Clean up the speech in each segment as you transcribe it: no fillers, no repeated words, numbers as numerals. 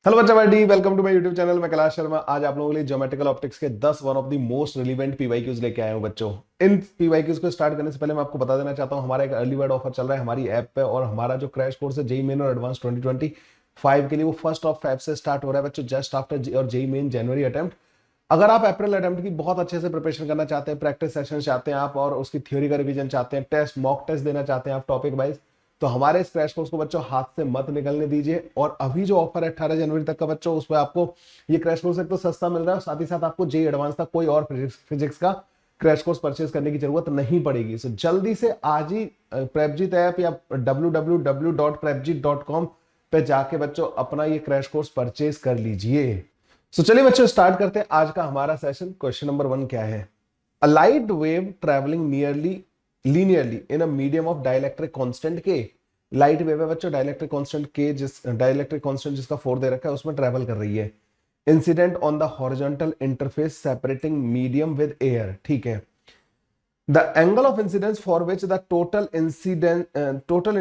Hello बच्चा भाई, welcome to my YouTube channel. मैं कैलाश शर्मा आज आप लोगों के लिए ज्योमेट्रिकल ऑप्टिक्स के 10 one of the most relevant PYQs लेके आया हूं बच्चों। इन पीवाईक्यूज को स्टार्ट करने से पहले मैं आपको बता देना चाहता हूं, हमारा एक अर्ली बर्ड ऑफर चल रहा है हमारी ऐप पे, और हमारा जो क्रैश कोर्स है जेई मेन और एडवांस 2025 के लिए वो 1 से स्टार्ट हो रहा है बच्चों, जस्ट आफ्टर और जेई मेन जनवरी अटेम्प्ट। अगर आप अप्रैल अटेम्प्ट की बहुत अच्छे से प्रिपरेशन करना चाहते हैं, प्रैक्टिस सेशन चाहते हैं आप, और उसकी थ्योरी का रिवीजन चाहते हैं, टेस्ट मॉक टेस्ट देना चाहते हैं आप टॉपिक वाइज, तो हमारे इस क्रैश कोर्स को बच्चों हाथ से मत निकलने दीजिए। और अभी जो ऑफर है 18 जनवरी तक का बच्चों, उसमें आपको ये क्रैश कोर्स एक तो सस्ता मिल रहा है, साथ ही साथ आपको जेई एडवांस का कोई और फिजिक्स का क्रैश कोर्स परचेज करने की जरूरत नहीं पड़ेगी। सो जल्दी से आज ही प्रेपजीत ऐप या www.prepjit.com पे जाके बच्चों अपना ये क्रैश कोर्स परचेज कर लीजिए। सो चलिए बच्चों स्टार्ट करते हैं आज का हमारा सेशन। क्वेश्चन नंबर 1 क्या है? A light wave travelling nearly linearly in a medium of dielectric constant के। लाइट वेव है बच्चों, डाइलेक्ट्रिक कांस्टेंट के, डाइलेक्ट्रिक कांस्टेंट जिसका 4 दे रखा है उसमें ट्रेवल कर रही है। Incident on the horizontal interface separating medium with air, ठीक है। The angle of incidence for which the total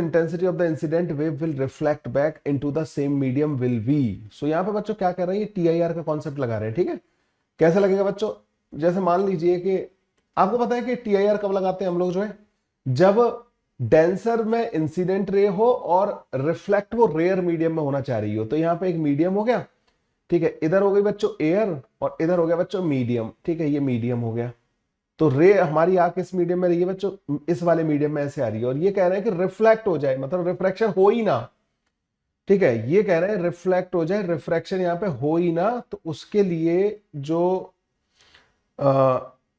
intensity of the incident wave will reflect back into the same medium will be। So यहाँ पे बच्चों क्या कर रहे हैं, TIR का कॉन्सेप्ट लगा रहे हैं, ठीक है। कैसे लगेगा बच्चों? जैसे मान लीजिए कि आपको पता है कि TIR कब लगाते हैं हम लोग, जो है जब डेंसर में इंसिडेंट रे हो और रिफ्लेक्ट वो रेयर मीडियम में होना चाह रही हो। तो यहाँ पे एक मीडियम हो गया, ठीक है, इधर हो गई बच्चों एयर और इधर हो गया बच्चों मीडियम, ठीक है, ये मीडियम हो गया। तो रे हमारी आंख इस मीडियम में रही है बच्चों, इस वाले मीडियम में ऐसे आ रही है, और ये कह रहे हैं कि रिफ्लेक्ट हो जाए, मतलब रिफ्रैक्शन हो ही ना, ठीक है, ये कह रहे हैं रिफ्लेक्ट हो जाए, रिफ्रैक्शन यहाँ पे हो ही ना। तो उसके लिए जो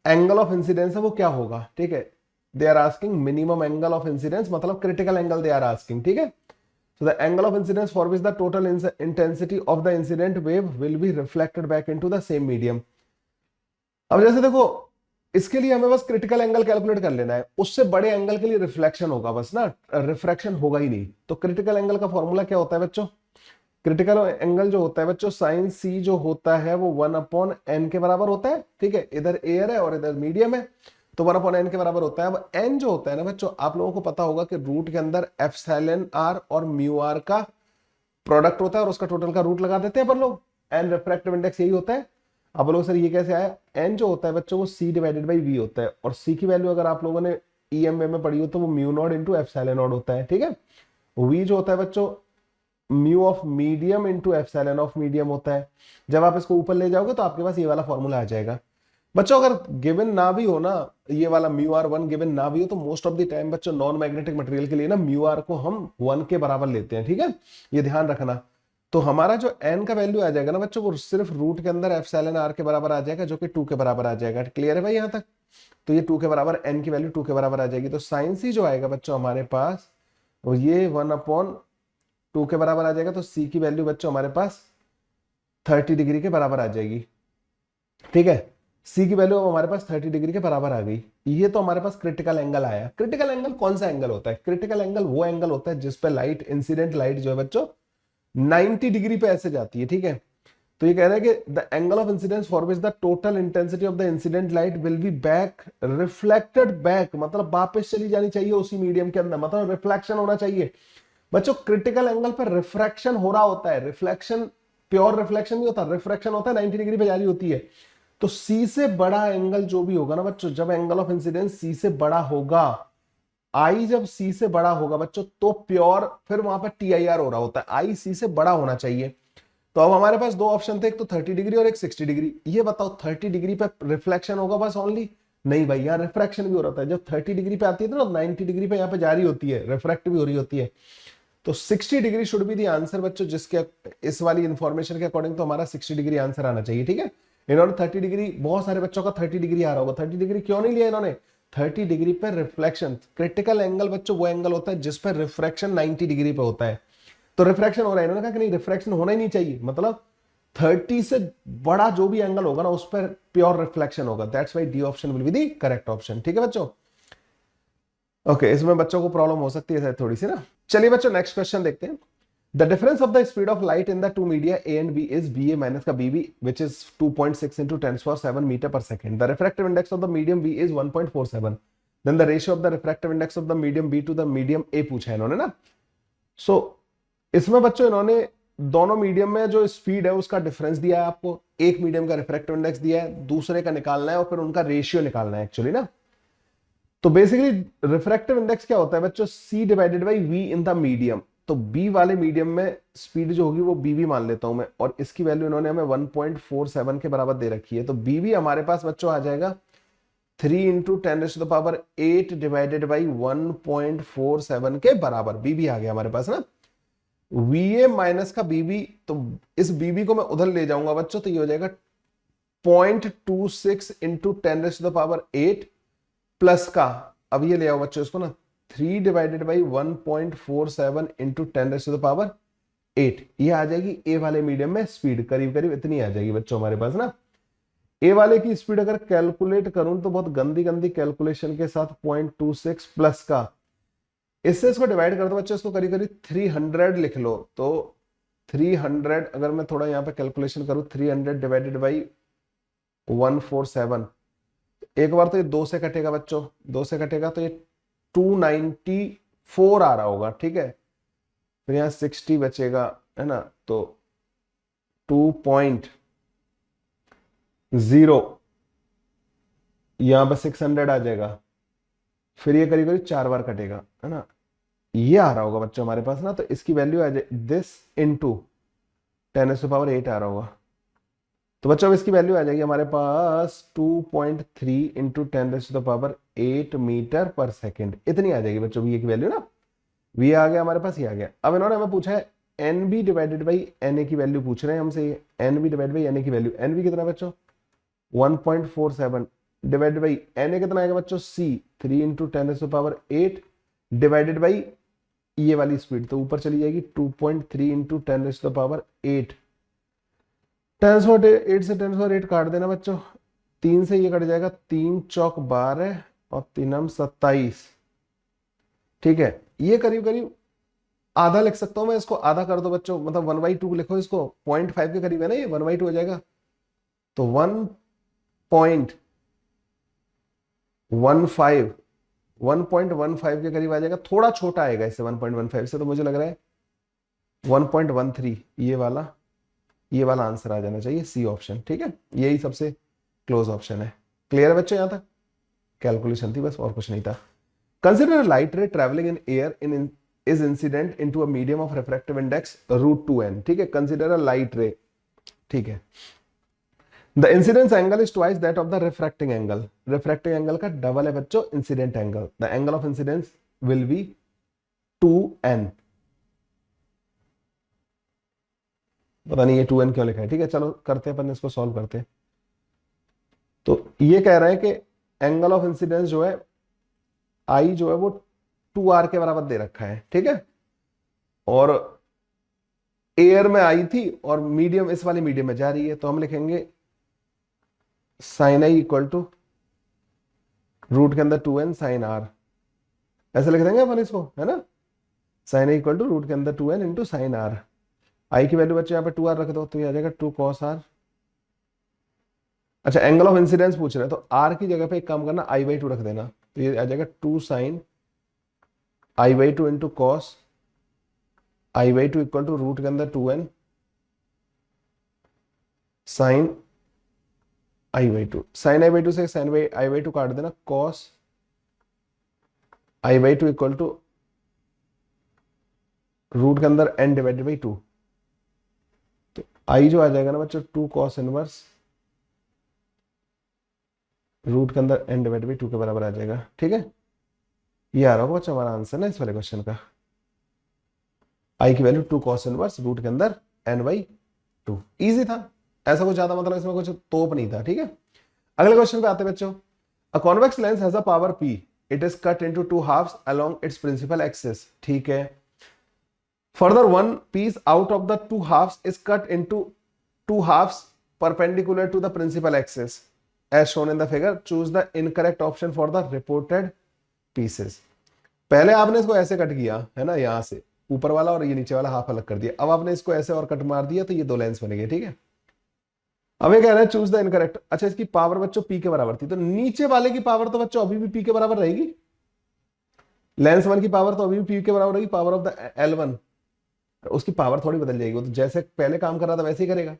एंगल ऑफ इंसिडेंस है वो क्या होगा, ठीक है। They are asking minimum angle of incidence, मतलब critical angle they are asking, ठीक है। So the angle of incidence for which the total intensity of the incident wave will be reflected back into the same medium। अब जैसे देखो, इसके लिए हमें बस क्रिटिकल एंगल कैलकुलेट कर लेना है, उससे बड़े एंगल के लिए रिफ्लेक्शन होगा बस ना, रिफ्रैक्शन होगा ही नहीं। तो क्रिटिकल एंगल का फॉर्मूला क्या होता है बच्चों? क्रिटिकल एंगल जो होता है बच्चों, साइन सी जो होता है वो 1/n के बराबर होता है, ठीक है। इधर एयर है और इधर मीडियम है, तो 1/n के बराबर होता है। अब n जो होता है ना बच्चों, आप लोगों को पता होगा कि रूट के अंदर एप्सिलॉन r और म्यू r का प्रोडक्ट होता है, और उसका टोटल का रूट लगा देते हैं अपन लोग। n रिफ्रैक्टिव इंडेक्स यही होता है। अब लोग सर ये कैसे आया? n जो होता है बच्चों वो c डिवाइडेड बाई v होता है, और c की वैल्यू अगर आप लोगों ने EMA में पढ़ी हो तो वो mu naught into epsilon not होता है, ठीक है। v जो होता है बच्चों mu of medium into epsilon of medium होता है। जब आप इसको ऊपर ले जाओगे तो आपके पास ये वाला फॉर्मूला आ जाएगा बच्चों। अगर गिवन ना भी हो ना, ये वाला म्यू आर 1 गिवन ना भी हो, तो मोस्ट ऑफ द टाइम बच्चों नॉन मैग्नेटिक मटेरियल के लिए ना म्यू आर को हम 1 के बराबर लेते हैं, ठीक है, ये ध्यान रखना। तो हमारा जो n का वैल्यू आ जाएगा ना बच्चों, वो सिर्फ रूट के अंदर एप्सिलॉन r के बराबर आ जाएगा, जो कि 2 के बराबर आ जाएगा। क्लियर है भाई यहाँ तक? तो ये 2 के बराबर, n की वैल्यू 2 के बराबर आ जाएगी। तो साइन सी जो आएगा बच्चों हमारे पास, वो ये 1/2 के बराबर आ जाएगा। तो c की वैल्यू बच्चों हमारे पास 30 डिग्री के बराबर आ जाएगी, ठीक है। c की वैल्यू हमारे पास 30 डिग्री के बराबर आ गई। ये तो हमारे पास क्रिटिकल एंगल आया। क्रिटिकल एंगल कौन सा एंगल होता है? क्रिटिकल एंगल वो एंगल होता है जिस पे लाइट, इंसिडेंट लाइट जो है बच्चों 90 डिग्री पे ऐसे जाती है, ठीक है। तो ये कह रहा है कि the angle of incidence for which the total intensity of the incident light will be back reflected back, मतलब वापस चली जानी चाहिए उसी मीडियम के अंदर, मतलब रिफ्लेक्शन होना चाहिए बच्चों। क्रिटिकल एंगल पर रिफ्रैक्शन हो रहा होता है, रिफ्लेक्शन प्योर रिफ्लेक्शन नहीं होता, रिफ्रैक्शन होता है 90 डिग्री पे जा रही होती है। तो C से बड़ा एंगल जो भी होगा ना बच्चों, जब एंगल ऑफ इंसिडेंस C से बड़ा होगा, I जब C से बड़ा होगा बच्चों, तो प्योर फिर वहां पर TIR हो रहा होता है, I C से बड़ा होना चाहिए। तो अब हमारे पास दो ऑप्शन थे, एक तो 30 डिग्री और एक 60 डिग्री। ये बताओ 30 डिग्री पे रिफ्लेक्शन होगा बस ओनली? नहीं भाई, यहाँ रिफ्रैक्शन भी हो रहा है। जब 30 डिग्री पे आती है तो 90 डिग्री पे यहाँ पे जा रही होती है, रिफ्रैक्ट भी हो रही होती है। तो 60 degree should be the answer बच्चों, जिसके इस वाली इंफॉर्मेशन के अकॉर्डिंग तो हमारा 60 डिग्री आंसर आना चाहिए, ठीक है। इन्होंने 30 डिग्री, बहुत सारे बच्चों का 30 डिग्री आ रहा होगा, 30 डिग्री क्यों नहीं लिया इन्होंने? 30 डिग्री पर रिफ्लेक्शन, क्रिटिकल एंगल बच्चों वो एंगल होता है जिस पर रिफ्रैक्शन 90 डिग्री पे होता है। तो रिफ्रैक्शन हो रहा है, इन्होंने कहा कि नहीं रिफ्रैक्शन होना ही नहीं चाहिए, मतलब 30 से बड़ा जो भी एंगल होगा ना उस पर प्योर रिफ्लेक्शन होगा। That's why D option will be the correct option, ठीक है बच्चों। ओके, इसमें बच्चों को प्रॉब्लम हो सकती है थोड़ी सी ना। चलिए बच्चों नेक्स्ट क्वेश्चन देखते हैं। The difference of the speed of light in the two media A and B is BA minus का BB, which is 2.6 into 10⁻⁷ meter per second. The refractive index of the medium B is 1.47. Then the ratio of the refractive index of the medium B to the medium A पूछा है इन्होंने ना। So इसमें बच्चों इन्होंने दोनों medium में जो स्पीड है उसका डिफरेंस दिया है आपको, एक मीडियम का रिफ्रैक्टिव इंडेक्स दिया है, दूसरे का निकालना है और फिर उनका रेशियो निकालना है एक्चुअली ना। तो बेसिकली रिफ्रैक्टिव इंडेक्स क्या होता है बच्चों, C divided by V in the medium. तो बी वाले मीडियम में स्पीड जो होगी वो बीवी मान लेता हूं मैं, और इसकी वैल्यू इन्होंने हमें 1.47 के बराबर दे रखी है। तो बीवी हमारे पास बच्चों आ जाएगा 3 इंटू 10⁸ डिवाइडेड बाई 1.47 के बराबर बीबी आ गया हमारे पास ना। वीए माइनस का बीबी, तो इस बीबी को मैं उधर ले जाऊंगा बच्चों, तो ये हो जाएगा 0.26 इंटू 10⁸ प्लस का, अब ये ले आओ बच्चों इसको ना, 3 डिवाइडेड बाई 1.47 इंटू 10⁸, ये आ जाएगी ए वाले मीडियम में स्पीड, करीब करीब इतनी आ जाएगी बच्चों हमारे पास ना। ए वाले की स्पीड अगर कैलकुलेट करूं तो बहुत गंदी गंदी कैलकुलेशन के साथ 0.26 प्लस का, इससे इसको डिवाइड कर दो बच्चों, इसको करीब करीब 300 लिख लो। तो 300 अगर मैं थोड़ा यहाँ पे कैलकुलेशन करूं, 300 डिवाइडेड बाई 147, एक बार तो ये 2 से कटेगा बच्चों, 2 से कटेगा तो ये 294 आ रहा होगा, ठीक है। फिर यहाँ 60 बचेगा है ना, तो 2.0, यहाँ पे 600 आ जाएगा, फिर ये करीब करीब 4 बार कटेगा है ना, ये आ रहा होगा बच्चों हमारे पास ना। तो इसकी वैल्यू आ जाए दिस इंटू 10⁸ आ रहा होगा। तो बच्चों अब इसकी वैल्यू आ जाएगी हमारे पास 2.3 इंटू 10⁸ मीटर पर सेकेंड, इतनी आ जाएगी बच्चों वी की वैल्यू ना। वी आ गया हमारे पास, ये आ गया। अब इन्होंने हमें पूछा है N B divided by N A की वैल्यू पूछ रहे हैं हमसे, N B divide by N A की वैल्यू, एन बी कितना बच्चों 1.47 डिवाइडेड बाई एन ए कितना आएगा बच्चों सी 3 इंटू 10⁸ डिवाइडेड बाई ये वाली स्पीड, तो ऊपर चली जाएगी 2.3 इंटू 10⁸, 10⁸8 से 10⁸8 काट देना बच्चों, 3 से ये कट जाएगा, 3 चौक 12 और 3 27, ठीक है। ये करीब करीब आधा लिख सकता हूं मैं, इसको आधा कर दो बच्चों, मतलब 1/2 लिखो इसको, 0.5 के करीब है ना ये, 1/2 हो जाएगा। तो 1.15 के करीब आ जाएगा, थोड़ा छोटा आएगा इससे 1.15 से, तो मुझे लग रहा है 1.13, ये वाला आंसर आ जाना चाहिए, सी ऑप्शन, ठीक है। यही सबसे क्लोज ऑप्शन है। क्लियर है बच्चों, यहां तक कैलकुलेशन थी बस, और कुछ नहीं था। कंसिडर लाइट रे travelling in air in is incident into a medium of refractive index √2n, ठीक है। कंसिडर अ लाइट रे, ठीक है। The incidence angle is twice that of the refracting angle, refracting angle का डबल है बच्चों incident angle. The angle of incidence will be 2n, पता नहीं ये 2n क्यों लिखा है, ठीक है। चलो करते हैं अपन इसको, सॉल्व करते हैं। तो ये कह रहा है कि एंगल ऑफ इंसिडेंस जो है आई जो है वो 2r के बराबर दे रखा है, ठीक है। और एयर में आई थी और मीडियम इस वाले मीडियम में जा रही है, तो हम लिखेंगे sine I equal to root के अंदर 2n साइन r, ऐसे लिख देंगे अपन इसको, है ना। Sine I equal to root के अंदर 2n इंटू साइन r, आई की वैल्यू बच्चे यहाँ पे 2r रख दो, तो ये आ जाएगा 2 cos r। अच्छा एंगल ऑफ इंसिडेंस पूछ रहे हैं, तो r की जगह पे एक काम करना, i/2 रख देना, तो ये आ जाएगा 2 sine i/2 into cos i/2 equal to root के अंदर 2n sign i/2, sign i/2 से साइन i/2 काट देना, cos i/2 equal to root के अंदर n डिवाइडेड बाई 2, तो i जो आ जाएगा ना बच्चों 2 cos इनवर्स रूट के अंदर n डिवाइडेड बाई 2 के बराबर आ जाएगा, ठीक है। ये आ रहा होगा बच्चों हमारा आंसर ना इस वाले क्वेश्चन का। i की वैल्यू 2 cos इनवर्स रूट के अंदर n/2, इजी था, ऐसा कुछ ज्यादा मतलब इसमें कुछ तोप नहीं था, ठीक है। अगले क्वेश्चन पे आते हैं बच्चों। A convex lens has a power p, it is cut into 2 halves along its principal axis, ठीक है। Further one piece out of the 2 halves is cut into 2 halves perpendicular to the principal axis as shown in the figure, choose the incorrect option for the reported pieces। पहले आपने इसको ऐसे cut किया है ना, यहां से ऊपर वाला और ये नीचे वाला हाफ अलग कर दिया, अब आपने इसको ऐसे और कट मार दिया, तो ये 2 लेंस बनेंगे, ठीक है। अब ये कह रहे हैं चूज द इनकरेक्ट। अच्छा इसकी पावर बच्चों p के बराबर थी, तो नीचे वाले की पावर तो बच्चों अभी भी p के बराबर रहेगी, लेंस 1 की पावर तो अभी भी p के बराबर रहेगी, पावर ऑफ द L1, उसकी पावर थोड़ी बदल जाएगी, वो तो जैसे पहले काम कर रहा था वैसे ही करेगा।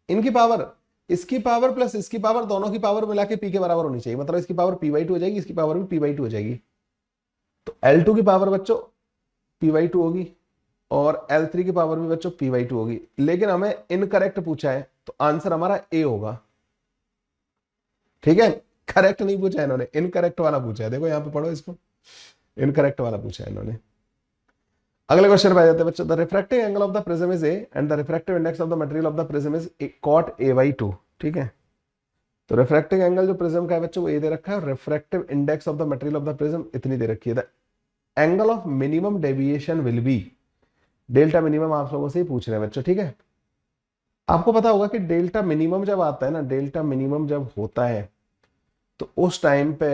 इनकी पावर, इसकी पावर प्लस इसकी पावर, दोनों की पावर मिला के पी के बराबर होनी चाहिए, मतलब इसकी पावर p/2 हो जाएगी, इसकी पावर भी p/2 हो जाएगी। तो L2 की पावर बच्चों p/2 होगी और L3 की पावर भी बच्चों p/2 होगी। लेकिन हमें इनकरेक्ट पूछा है तो आंसर हमारा ए होगा। ठीक है, करेक्ट नहीं पूछा है इन्होंने, इनकरेक्ट वाला पूछा है। देखो यहाँ पे पढ़ो इसको, इनकरेक्ट वाला पूछा है इन्होंने। अगले क्वेश्चन पे आ जाते हैं बच्चों। The refractive angle of the prism is A and the refractive index of the material of the prism is cot a/2। ठीक है, तो रिफ्रैक्टिव एंगल जो प्रिज्म का है बच्चों वो ए दे रखा है, और refractive index of the material of the prism इतनी दे रखी है। The angle of minimum deviation will be, delta minimum आप लोगों से ही पूछ रहे हैं बच्चों। ठीक है, आपको पता होगा कि डेल्टा मिनिमम जब आता है ना, डेल्टा मिनिमम जब होता है तो उस टाइम पे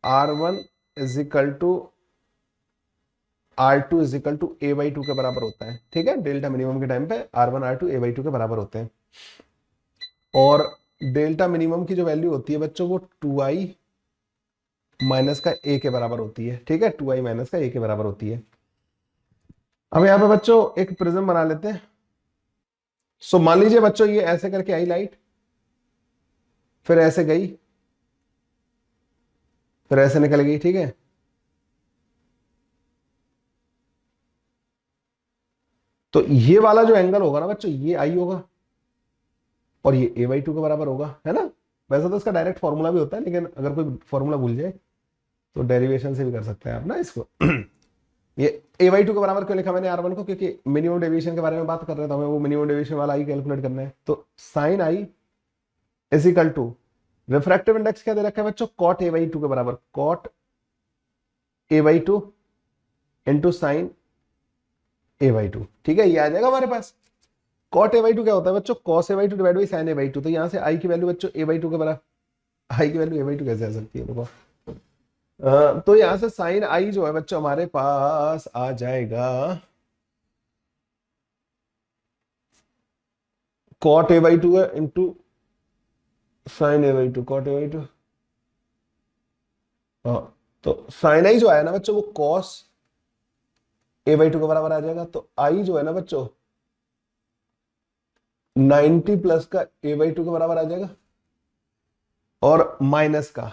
R1 is equal to R2 is equal to a/2 के बराबर होता है। ठीक है, डेल्टा मिनिमम के टाइम पे R1 R2 a/2 के बराबर होते हैं। और डेल्टा मिनिमम की जो वैल्यू होती है बच्चों वो 2i माइनस का a के बराबर होती है। ठीक है, 2i माइनस का a के बराबर होती है। अब यहाँ पे बच्चों एक प्रिज्म बना लेते हैं। सो मान लीजिए बच्चों ये ऐसे करके आई लाइट, फिर ऐसे गई, फिर ऐसे निकल गई। ठीक है, तो ये वाला जो एंगल होगा ना बच्चों ये आई होगा और ये a/2 के बराबर होगा, है ना। वैसे तो इसका डायरेक्ट फॉर्मूला भी होता है, लेकिन अगर कोई फॉर्मूला भूल जाए तो डेरिवेशन से भी कर सकते हैं आप ना इसको। ये a/2 के बराबर क्यों लिखा मैंने R1 को, क्योंकि मिनिमम डेविएशन के बारे में बात कर रहे थे, हमें वो मिनिमम डेविएशन वाला आई कैलकुलेट करना है। तो sine i is equal to, refractive index क्या दे रखा है बच्चों, कॉट a/2 के बराबर, cot a/2 into sine a/2। ठीक है, ये आ जाएगा हमारे पास। कॉट a/2 क्या होता है बच्चों, cos a/2 divide by sine a/2। तो यहाँ से आई की वैल्यू बच्चों a/2 के बराबर, आई की वैल्यू a/2 कैसे आ सकती है देखो। तो यहां से साइन आई जो है बच्चों हमारे पास आ जाएगा कॉट a/2 है into sine a/2, cot a/2। हाँ, तो साइन आई जो आया ना बच्चों वो कॉस a/2 के बराबर आ जाएगा। तो आई जो है ना बच्चों 90 प्लस का a/2 के बराबर आ जाएगा, और माइनस का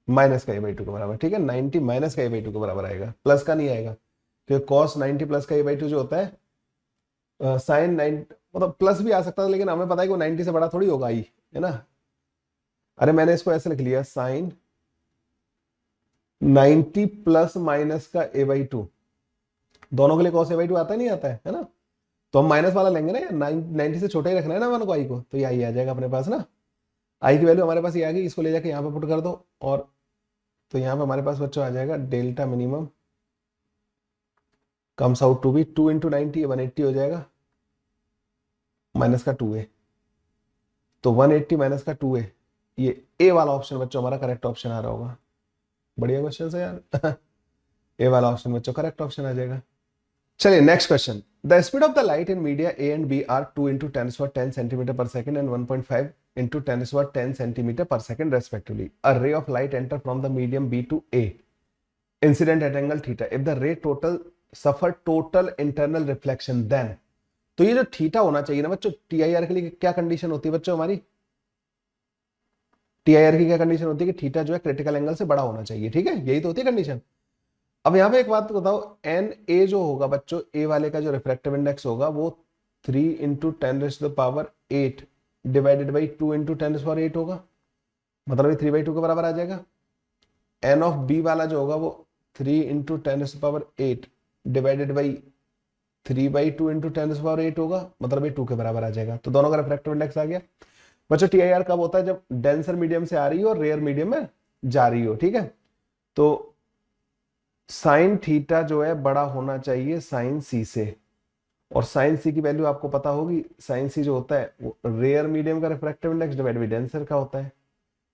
a/2 के बराबर। ठीक है, 90 माइनस का a/2 के बराबर आएगा, प्लस का नहीं आएगा, क्योंकि कॉस 90 प्लस का a/2 जो होता है साइन 90, मतलब प्लस भी आ सकता है, लेकिन हमें पता है कि वो 90 से बड़ा थोड़ी होगा आई, है ना। अरे मैंने इसको ऐसे लिख लिया, साइन 90 प्लस माइनस का a/2, दोनों के लिए कॉस a/2 आता है नहीं आता है ना। तो हम माइनस वाला लेंगे ना यार, 90 से छोटा ही रखना है ना वन को, आई को, तो ये आई आ जाएगा अपने पास ना। आई की वैल्यू हमारे पास ये आ गई, इसको ले जाके यहाँ पे पुट कर दो, और तो यहाँ पे हमारे पास बच्चों आ जाएगा delta minimum comes out to be 2 into 90, 180 हो जाएगा, माइनस का 2a। तो 180 माइनस का 2a, ये ए वाला ऑप्शन बच्चों हमारा करेक्ट ऑप्शन आ रहा होगा। बढ़िया क्वेश्चन है यार। ए वाला ऑप्शन बच्चों करेक्ट ऑप्शन आ जाएगा। चलिए next question. The speed of the light in media A and B are 2 into 10 centimetre per second and 1.5 into 10 centimetre per second respectively. A ray of light enter from the medium B to A, incident at angle theta, if the ray total suffer total internal reflection then. तो ये जो theta होना चाहिए ना बच्चों, TIR के लिए क्या कंडीशन होती है बच्चों हमारी, टीआईआर की क्या कंडीशन होती है कि थीटा जो है क्रिटिकल एंगल से बड़ा होना चाहिए। ठीक है, यही तो होती है कंडीशन। अब यहां पे एक बात बताओ, एन ए जो होगा बच्चों, ए वाले का जो रिफ्रैक्टिव इंडेक्स होगा वो 3 इंटू 10⁸ डिवाइडेड बाई 2 इंटू 10⁸ होगा, मतलब ये 3/2 के बराबर आ जाएगा। एन ऑफ बी वाला जो होगा वो 3 इंटू 10⁸ डिवाइडेड बाई 3/2 इंटू 10⁸ होगा, मतलब ये 2 के बराबर आ जाएगा। तो दोनों का रिफ्रैक्टिव इंडेक्स आ गया बच्चों। टीआईआर कब होता है, जब डेंसर मीडियम से आ रही हो और रेयर मीडियम में जा रही हो। ठीक है, तो साइन थीटा जो है बड़ा होना चाहिए साइन सी से, और साइन सी की वैल्यू आपको पता होगी, साइन सी जो होता है वो रेयर मीडियम का refractive index divide by denser का होता है।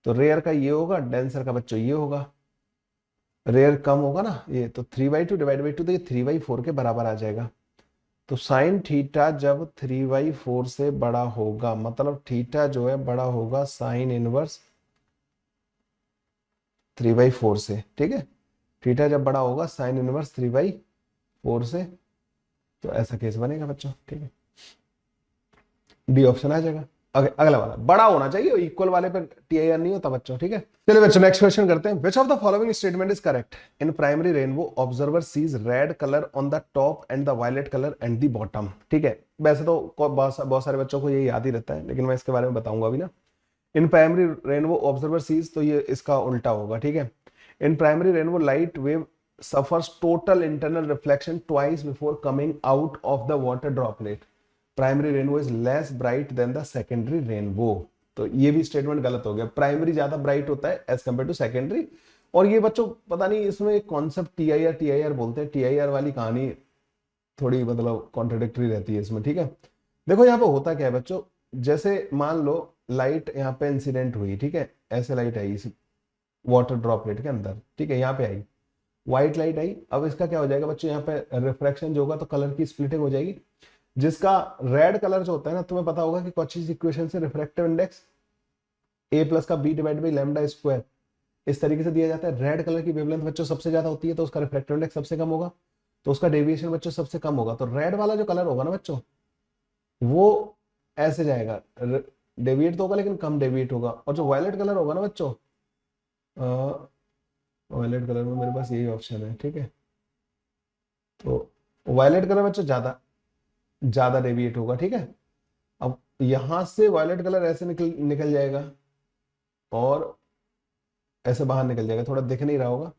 तो रेयर का ये होगा, डेंसर का बच्चों ये होगा, रेयर कम होगा ना ये, तो 3/2 डिवाइड बाई 2, तो ये 3/4 के बराबर आ जाएगा। तो साइन थीटा जब 3/4 से बड़ा होगा, मतलब थीटा जो है बड़ा होगा साइन इनवर्स 3/4 से। ठीक है, थीटा जब बड़ा होगा साइन इनवर्स 3/4 से, तो ऐसा केस बनेगा बच्चों, ठीक है, डी ऑप्शन आ जाएगा। अगला वाला बड़ा होना चाहिए, इक्वल वाले पर टीआईआर नहीं होता बच्चों, ठीक है। चलिए बच्चों नेक्स्ट क्वेश्चन करते हैं। Which of the following statement is correct? In primary rainbow observer sees red colour on the top and the violet colour and the bottom, ठीक है। वैसे तो बहुत सारे बच्चों को ये याद ही रहता है, लेकिन मैं इसके बारे में बताऊंगा अभी ना। In primary rainbow observer sees, तो ये इसका उल्टा होगा, ठीक है। In primary rainbow light wave suffers total internal reflection twice before coming out of the water droplet. Primary rainbow is less bright than the secondary rainbow. तो ये भी स्टेटमेंट गलत हो गया। प्राइमरी ज्यादा ब्राइट होता है एज कम्पेयर टू सेकेंडरी। और ये बच्चों पता नहीं इसमें एक कॉन्सेप्ट टीआईआर बोलते हैं, टीआईआर वाली कहानी थोड़ी मतलब कॉन्ट्रोडिक्टरी रहती है इसमें, ठीक है। देखो यहाँ पे होता क्या है बच्चों, जैसे मान लो लाइट यहाँ पे इंसिडेंट हुई, ठीक है, ऐसे लाइट आई इस वाटर ड्रॉपलेट के अंदर, ठीक है, यहाँ पे आई व्हाइट लाइट आई। अब इसका क्या हो जाएगा बच्चों, यहाँ पे रिफ्रैक्शन जो होगा तो कलर की स्प्लिटिंग हो जाएगी, जिसका रेड कलर जो होता है ना, तुम्हें पता होगा कि कॉचीज इक्वेशन से रिफ्रैक्टिव इंडेक्स ए प्लस का B divide by lambda square इस तरीके से दिया जाता है। रेड कलर की वेवलेंथ बच्चों सबसे ज्यादा होती है, तो उसका रिफ्रैक्टिव इंडेक्स सबसे कम होगा, तो उसका डेविएशन बच्चों सबसे कम होगा। तो रेड वाला जो कलर होगा ना बच्चों, वो ऐसे जाएगा, डेविएट तो होगा लेकिन कम डेविएट होगा। और जो वायलेट कलर होगा ना बच्चों, वायलेट कलर में मेरे पास यही ऑप्शन है, ठीक है, तो वायलेट कलर बच्चों ज्यादा ज्यादा डेविएट होगा, ठीक है। अब यहां से वायलेट कलर ऐसे निकल जाएगा और ऐसे बाहर निकल जाएगा, थोड़ा दिख नहीं रहा होगा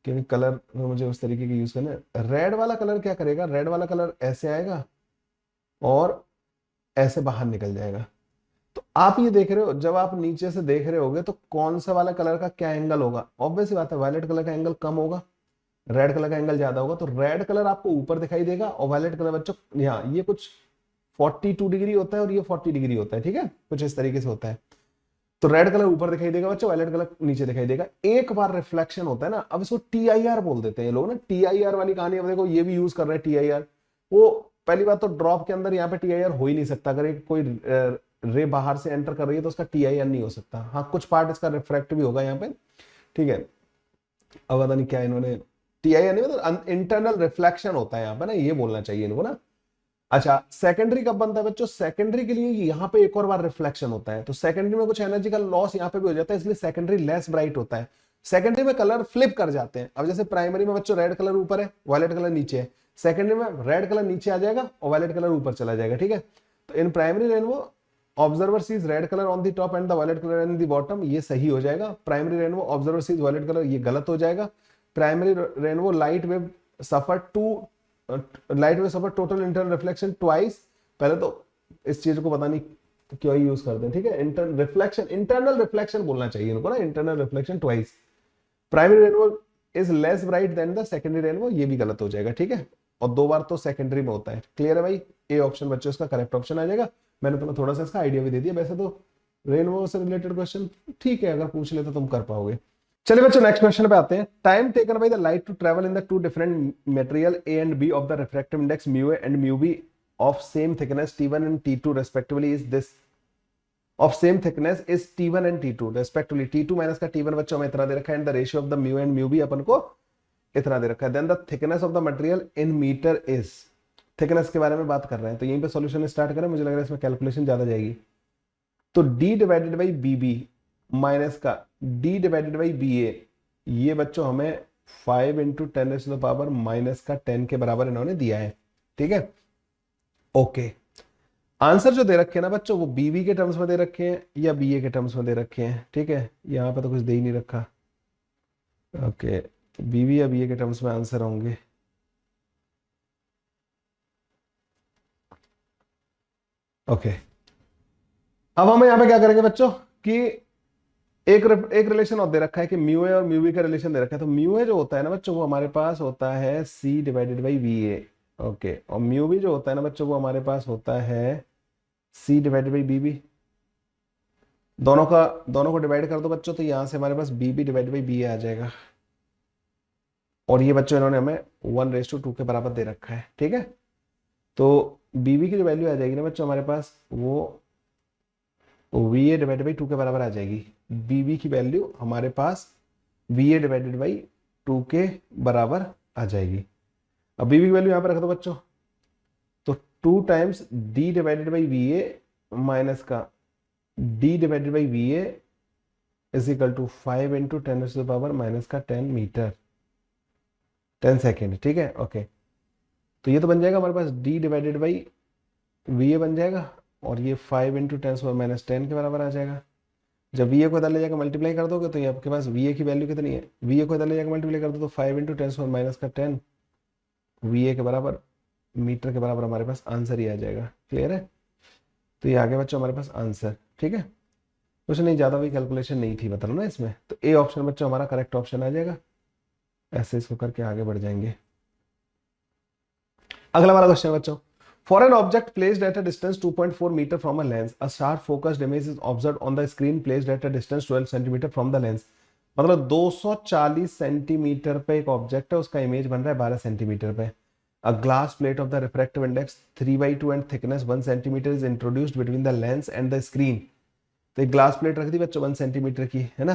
क्योंकि कलर मुझे उस तरीके की यूज करना है। रेड वाला कलर क्या करेगा, रेड वाला कलर ऐसे आएगा और ऐसे बाहर निकल जाएगा। तो आप ये देख रहे हो, जब आप नीचे से देख रहे होगे तो कौन सा वाला कलर का क्या एंगल होगा, ऑब्वियस बात है वायलेट कलर का एंगल कम होगा, रेड कलर का एंगल ज्यादा होगा। तो रेड कलर आपको ऊपर दिखाई देगा और वायलेट कलर बच्चों यहाँ, ये कुछ 42 डिग्री होता है और ये 40 डिग्री होता है, ठीक है, कुछ इस तरीके से होता है। तो रेड कलर ऊपर दिखाई देगा बच्चों, वायलेट कलर नीचे दिखाई देगा। एक बार रिफ्लेक्शन होता है ना, अब इसको टीआईआर बोल देते हैं ये लोग ना, टीआईआर वाली कहानी। अब देखो ये भी यूज कर रहे हैं टीआईआर। वो पहली बात तो ड्रॉप के अंदर यहाँ पे टीआईआर हो ही नहीं सकता, अगर कोई रे बाहर से एंटर कर रही है तो उसका टीआईआर नहीं हो सकता। हाँ कुछ पार्ट इसका रिफ्रैक्ट भी होगा यहाँ पे, ठीक है। अब पता नहीं क्या इन्होंने टीआईआर नहीं, मतलब इंटरनल रिफ्लेक्शन होता है यहाँ पे ना, ये बोलना चाहिए इनको ना। अच्छा सेकेंडरी कब बनता है बच्चों, सेकेंडरी के लिए यहाँ पे एक और बार रिफ्लेक्शन होता है, तो सेकेंडरी में कुछ एनर्जी का लॉस यहाँ पे भी हो जाता है, इसलिए सेकेंडरी लेस ब्राइट होता है। सेकेंडरी में कलर फ्लिप कर जाते हैं। अब जैसे प्राइमरी में बच्चों रेड कलर ऊपर है, वायलेट कलर नीचे है, सेकेंडरी में रेड कलर नीचे आ जाएगा और वायलेट कलर ऊपर चला जाएगा, ठीक है। तो in primary rainbow observer sees red colour on the top and the violet colour and the bottom, ये सही हो जाएगा। Primary rainbow observer sees violet colour, ये गलत हो जाएगा। Primary rainbow light wave suffer total internal reflection twice. पहले तो इस चीज को पता नहीं क्यों यूज करते हैं, ठीक है, इंटरनल रिफ्लेक्शन बोलना चाहिए इनको ना, internal reflection twice. Primary rainbow is less bright than the secondary rainbow, ये भी गलत हो जाएगा, ठीक है। और दो बार तो सेकेंडरी में होता है। क्लियर है भाई, ए ऑप्शन बच्चों इसका करेक्ट ऑप्शन आ जाएगा। मैंने तुम्हें थोड़ा सा इसका आइडिया भी दे दिया। वैसे तो रेनबो से रिलेटेड क्वेश्चन ठीक है, अगर पूछ ले तो तुम कर पाओगे। चलिए बच्चों नेक्स्ट क्वेश्चन पे आते हैं। Time taken by the light to travel in the two different material A and B of the refractive index mu A and mu B of same thickness T1 and T2 respectively is this of same thickness is T1 and T2 respectively. T2 minus का T1 बच्चों में इतना दे रखा है and the ratio of the mu and mu B अपन को इतना दे रखा है। Then the thickness of the material in metre is, thickness के बारे में बात कर रहे हैं, तो यहीं पे सॉल्यूशन स्टार्ट करें। मुझे लग रहा है इसमें कैलकुलेशन ज्यादा जाएगी। तो D divided by B B minus का D divided by B A, ये बच्चों हमें 5 इंटू 10⁻⁻10 के बराबर इन्होंने दिया है, ठीक है। ओके आंसर जो दे रखे हैं ना बच्चों, वो बीबी के टर्म्स में दे रखे हैं या बी ए के टर्म्स में दे रखे हैं, ठीक है। यहाँ पे तो कुछ दे ही नहीं रखा। ओके बीबी या बी ए के टर्म्स में आंसर होंगे। ओके अब हम यहाँ पे क्या करेंगे बच्चों कि एक रिलेशन और दे रखा है कि म्यू ए और म्यू बी का रिलेशन दे रखा है। तो म्यू ए जो होता है ना बच्चों, वो हमारे पास होता है C divided by we A, okay. और म्यू बी जो होता है ना बच्चों, वो हमारे पास होता है C divided by B B. दोनों को डिवाइड कर दो बच्चों, तो यहां से हमारे पास B B divide by B A आ जाएगा। और ये बच्चों इन्होंने हमें 1:2 के बराबर दे रखा है, ठीक है। तो बी बी की जो वैल्यू आ जाएगी ना बच्चों हमारे पास, वो वी ए डिवाइडेड बाई 2 के बराबर आ जाएगी। बी बी की वैल्यू हमारे पास वी ए डिवाइडेड बाई 2 के बराबर आ जाएगी। अब बी बी की वैल्यू यहाँ पर रख दो बच्चों, 2 times d divided by we a minus का d divided by we a is equal to 5 into 10⁻⁻ minus का 10 मीटर 10 सेकेंड, ठीक है। ओके, तो ये तो बन जाएगा हमारे पास d divided by we a बन जाएगा, और ये 5 इंटू 10⁻⁻10 के बराबर आ जाएगा। जब वी ए को इधर ले जाकर मल्टीप्लाई कर दोगे तो ये आपके पास वी ए की वैल्यू कितनी है, वी ए को इधर ले जाकर मल्टीप्लाई कर दो तो 5 इंटू 10⁻⁻10 वी ए के बराबर मीटर के बराबर हमारे पास आंसर ही आ जाएगा। क्लियर है? तो ये आ गया बच्चों हमारे पास आंसर, ठीक है। कुछ नहीं, ज़्यादा भी कैलकुलेशन नहीं थी मतलब ना इसमें, तो ए ऑप्शन बच्चों हमारा करेक्ट ऑप्शन आ जाएगा। ऐसे इसको करके आगे बढ़ जाएंगे। अगला वाला क्वेश्चन बच्चों, for an object placed at a distance 2.4 metre from a lens, a sharp focused image is observed on the screen placed at a distance 12 centimetre from the lens. मतलब 240 सेंटीमीटर पे एक ऑब्जेक्ट है, उसका image बन रहा है 12 centimetre पे। A glass plate of the refractive index 3/2 and thickness 1 centimeter is introduced between the lens and the screen। तो एक ग्लास प्लेट रख दी बच्चों 1 सेंटीमीटर की, है ना,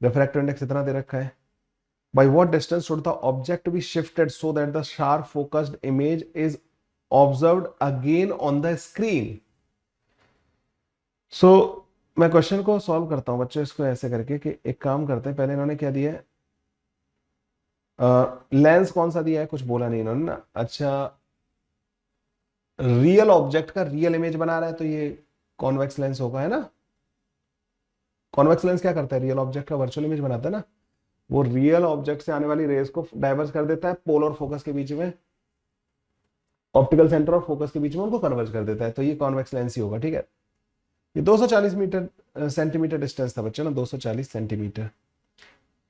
रिफ्रैक्टिव इंडेक्स इतना दे रखा है। By what distance should the object be shifted so that the sharp focused image is observed again on the screen? So मैं क्वेश्चन को सॉल्व करता हूं बच्चों, इसको ऐसे करके कि एक काम करते हैं, पहले इन्होंने क्या दिया है, लेंस कौन सा दिया है, कुछ बोला नहीं इन्होंने ना। अच्छा, रियल ऑब्जेक्ट का रियल इमेज बना रहा है, तो ये कॉन्वेक्स लेंस होगा, है ना। कॉन्वेक्स लेंस क्या करता है, रियल ऑब्जेक्ट का वर्चुअल इमेज बनाता है ना, वो रियल ऑब्जेक्ट से आने वाली रेस को डाइवर्स कर देता है, पोल और फोकस के बीच में, ऑप्टिकल सेंटर और फोकस के बीच में उनको कन्वर्ज कर देता है, तो ये कॉन्वेक्स लेंस ही होगा, ठीक है। ये 240 सेंटीमीटर डिस्टेंस था बच्चों ना, 240 सेंटीमीटर।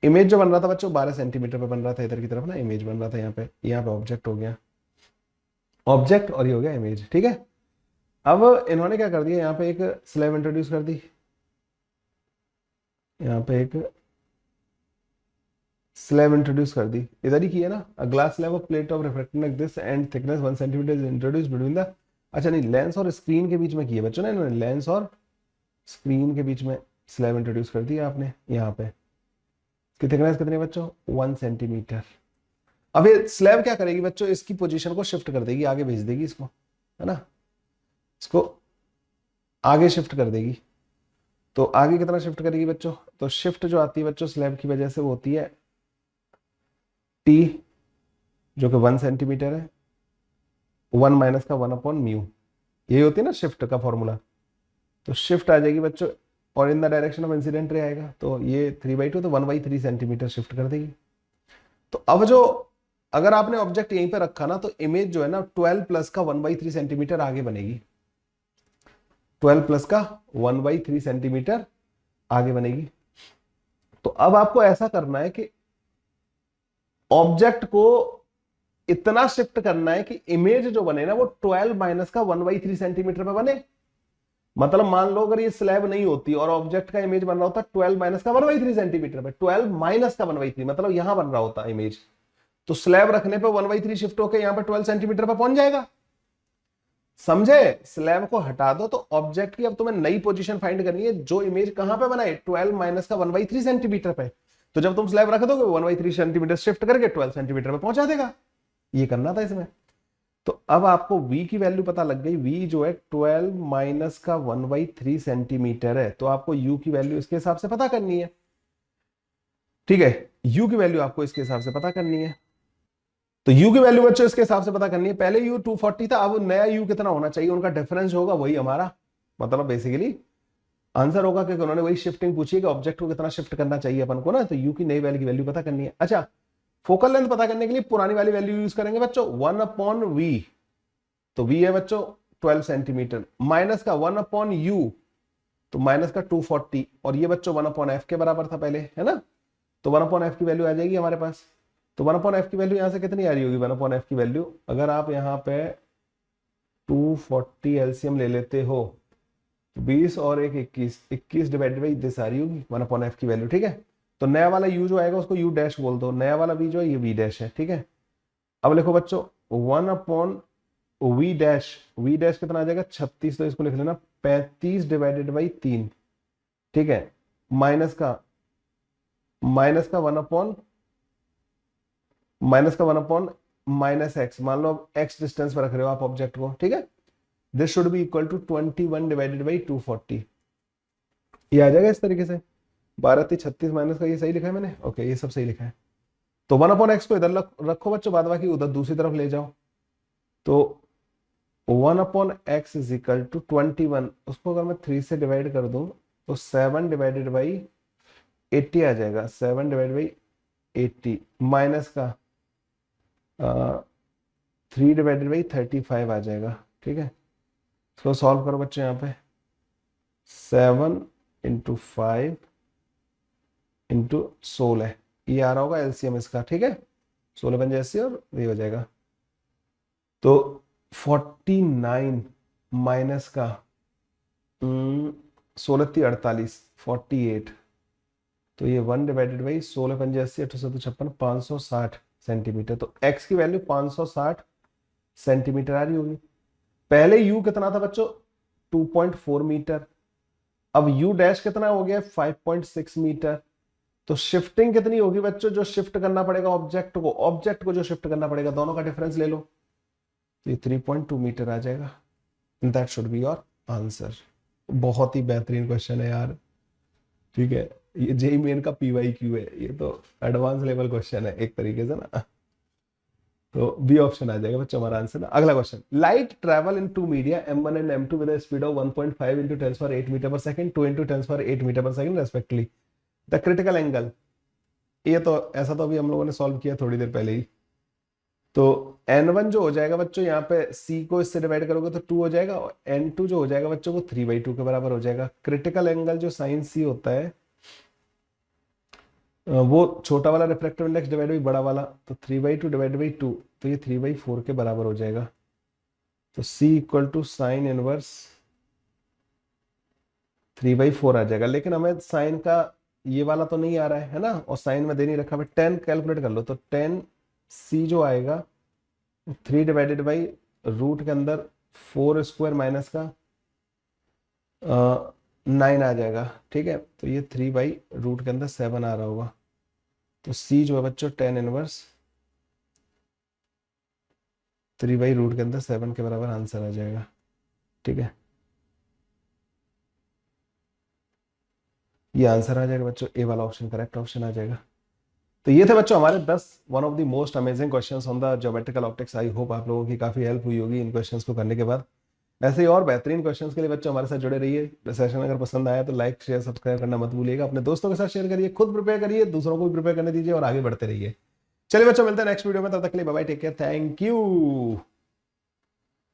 इमेज जो बन रहा था बच्चों 12 सेंटीमीटर पे बन रहा था, इधर की तरफ ना इमेज बन रहा था, यहाँ पे ऑब्जेक्ट हो गया ऑब्जेक्ट और ये हो गया इमेज, ठीक है। अब इन्होंने क्या कर दिया, यहाँ पे एक स्लैब इंट्रोड्यूस कर दी, यहाँ पे एक स्लैब इंट्रोड्यूस कर दी, इधर ही किया ना। A glass slab of plate of refractive like this and thickness 1 centimetre is introduce between the, अच्छा नहीं, लेंस और स्क्रीन के बीच में किया बच्चों ना इन्होंने, लेंस और स्क्रीन के बीच में स्लैब इंट्रोड्यूस कर दिया आपने। यहाँ पे इसकी थिकनेस कितनी है बच्चों, 1 सेंटीमीटर। अब ये स्लैब क्या करेगी बच्चों, इसकी पोजीशन को शिफ्ट कर देगी, आगे भेज देगी इसको, है ना, इसको आगे शिफ्ट कर देगी। तो आगे कितना शिफ्ट करेगी बच्चों, तो शिफ्ट जो आती है बच्चों स्लैब की वजह से वो होती है टी, जो कि 1 सेंटीमीटर है, 1 माइनस का 1/μ, यही होती है ना शिफ्ट का फॉर्मूला। तो शिफ्ट आ जाएगी बच्चों, और in the direction of incident ray आएगा, तो ये 3/2 तो 1/3 सेंटीमीटर शिफ्ट कर देगी। तो अब जो अगर आपने ऑब्जेक्ट यहीं पे रखा ना, तो इमेज जो है ना 12 प्लस का 1/3 सेंटीमीटर आगे बनेगी, 12 प्लस का 1/3 सेंटीमीटर आगे बनेगी। तो अब आपको ऐसा करना है कि ऑब्जेक्ट को इतना शिफ्ट करना है कि इमेज जो बने ना वो 12 माइनस का 1/3 सेंटीमीटर पे बने। मतलब मान लो अगर ये स्लैब नहीं होती और ऑब्जेक्ट का इमेज बन रहा होता 12 माइनस का 1/3 सेंटीमीटर पे, 12 माइनस का 1/3 मतलब यहां बन रहा होता इमेज, तो स्लैब रखने पे 1/3 शिफ्ट होकर यहां पे 12 सेंटीमीटर पे पहुंच जाएगा। समझे? स्लैब को हटा दो तो ऑब्जेक्ट की अब तुम्हें नई पोजीशन फाइंड करनी है, जो इमेज कहां पे बनाए, 12 माइनस का 1/3 सेंटीमीटर पे। तो जब तुम स्लैब रख दोगे 1/3 सेंटीमीटर शिफ्ट करके 12 सेंटीमीटर पे पहुंचा देगा। ये करना था इसमें। तो अब आपको v की वैल्यू पता लग गई, v जो है 12 माइनस का 1/3 सेंटीमीटर है, तो आपको u की वैल्यू इसके हिसाब से पता करनी है, ठीक है। u की वैल्यू आपको इसके हिसाब से पता करनी है, तो u की वैल्यू बच्चों इसके हिसाब से पता करनी है। पहले u 240 था, अब नया u कितना होना चाहिए, उनका डिफरेंस होगा वही हमारा, मतलब बेसिकली आंसर होगा, क्योंकि उन्होंने वही शिफ्टिंग पूछी है कि ऑब्जेक्ट को कितना शिफ्ट करना चाहिए अपन को ना, तो u की नई वैल्यू की वैल्यू पता करनी है। अच्छा, फोकल लेंथ पता करने के लिए पुरानी वाली वैल्यू यूज करेंगे बच्चों, 1/v, तो v है बच्चों 12 सेंटीमीटर, माइनस का 1/u, तो माइनस का 240, और ये बच्चों 1/f के बराबर था पहले, है ना, तो 1/f की वैल्यू आ जाएगी हमारे पास। तो 1/f की वैल्यू यहां से कितनी आ रही होगी, 1/f की वैल्यू अगर आप यहां पे 240 एलसीएम ले लेते हो, 20 और 21 डिवाइडेड बाई दिस आ रही होगी 1/f की वैल्यू, ठीक है। तो नया वाला u जो आएगा उसको u डैश बोल दो, नया वाला v जो है ये v डैश है, ठीक है। अब लिखो बच्चों 1/v डैश, v डैश कितना आ जाएगा 36, तो इसको लिख लेना 35 डिवाइडेड बाई 3, ठीक है, माइनस का 1/, माइनस एक्स, मान लो एक्स डिस्टेंस पर रख रहे हो आप ऑब्जेक्ट को, ठीक है। This should be equal to 21 divided by 240। ये आ जाएगा इस तरीके से। 12×36 माइनस का ये सही लिखा है मैंने, ओके ये सब सही लिखा है। तो 1/x को इधर रखो बच्चों, बाद बाकी उधर दूसरी तरफ ले जाओ। तो 1/x इज इक्वल टू 21, उसको अगर मैं 3 से डिवाइड कर दूं तो 7 डिवाइडेड बाई 80 आ जाएगा। 7 डिवाइड बाई 80 माइनस का 3 डिवाइडेड बाई 35 आ जाएगा, ठीक है। इसको सॉल्व करो बच्चों, यहाँ पे 7 इंटू 5 इंटू 16, ये आ रहा होगा एलसीएम इसका, ठीक है। 16 × 80 और ये हो जाएगा। तो 49 माइनस का 16×3 = 48, 48। तो ये 1 डिवाइडेड बाई 16×5 = 80, 8×7 = 56, 560 सेंटीमीटर। तो x की वैल्यू 560 सेंटीमीटर आ रही होगी। पहले u कितना था बच्चों, 2.4 मीटर। अब u डैश कितना हो गया, 5.6 मीटर। तो शिफ्टिंग कितनी होगी बच्चों, जो शिफ्ट करना पड़ेगा ऑब्जेक्ट को जो शिफ्ट करना पड़ेगा, दोनों का डिफरेंस ले लो। तो ये 3.2 मीटर आ जाएगा। That should be your answer. बहुत ही बेहतरीन क्वेश्चन है यार, ठीक है। ये जेई मेन का PYQ है, ये तो एडवांस लेवल क्वेश्चन है एक तरीके से ना। तो बी ऑप्शन आ जाएगा बच्चों हमारा आंसर ना। अगला question, light travel in two media M1 and M2 with speed of 1.5 × 10⁸ metre per second, 2 × 10⁸ metre per second respectively. The critical angle, ये तो ऐसा तो अभी हम लोगों ने सॉल्व किया थोड़ी देर पहले ही। तो N1 जो हो जाएगा बच्चों, यहाँ पे C को इससे डिवाइड करोगे तो 2 हो जाएगा, और N2 जो हो जाएगा बच्चों वो 3/2 के बराबर हो जाएगा। क्रिटिकल एंगल जो साइन C होता है वो छोटा वाला रिफ्रैक्टिव इंडेक्स डिवाइड बाई बड़ा वाला, तो 3/2 डिवाइड बाई 2, तो ये 3/4 के बराबर हो जाएगा। तो C equal to sine inverse 3/4 आ जाएगा। लेकिन हमें साइन का ये वाला तो नहीं आ रहा है ना, और साइन में दे नहीं रखा। 10 कैलकुलेट कर लो, तो 10C जो आएगा 3 डिवाइडेड बाई रूट के अंदर 4² माइनस का 9 आ जाएगा, ठीक है। तो ये 3/रूट के अंदर 7 आ रहा होगा। तो C जो है बच्चों 10 इनवर्स 3/रूट के अंदर 7 के बराबर आंसर आ जाएगा, ठीक है। ये आंसर आ जाएगा बच्चों, ए वाला ऑप्शन करेक्ट ऑप्शन आ जाएगा। तो ये थे बच्चों हमारे 10 one of the most amazing questions on the geometrical optics. I hope आप लोगों की काफी हेल्प हुई होगी इन क्वेश्चंस को करने के बाद। ऐसे ही और बेहतरीन क्वेश्चंस के लिए बच्चों हमारे साथ जुड़े रहिए। सेशन अगर पसंद आया तो लाइक शेयर सब्सक्राइब करना मत भूलिएगा। अपने दोस्तों के साथ शेयर करिए, खुद प्रिपेयर करिए, दूसरों को भी प्रिपेयर करने दीजिए और आगे बढ़ते रहिए। चलिए बच्चों, मिलते हैं नेक्स्ट वीडियो में, तब तक के लिए bye bye, take care, thank you.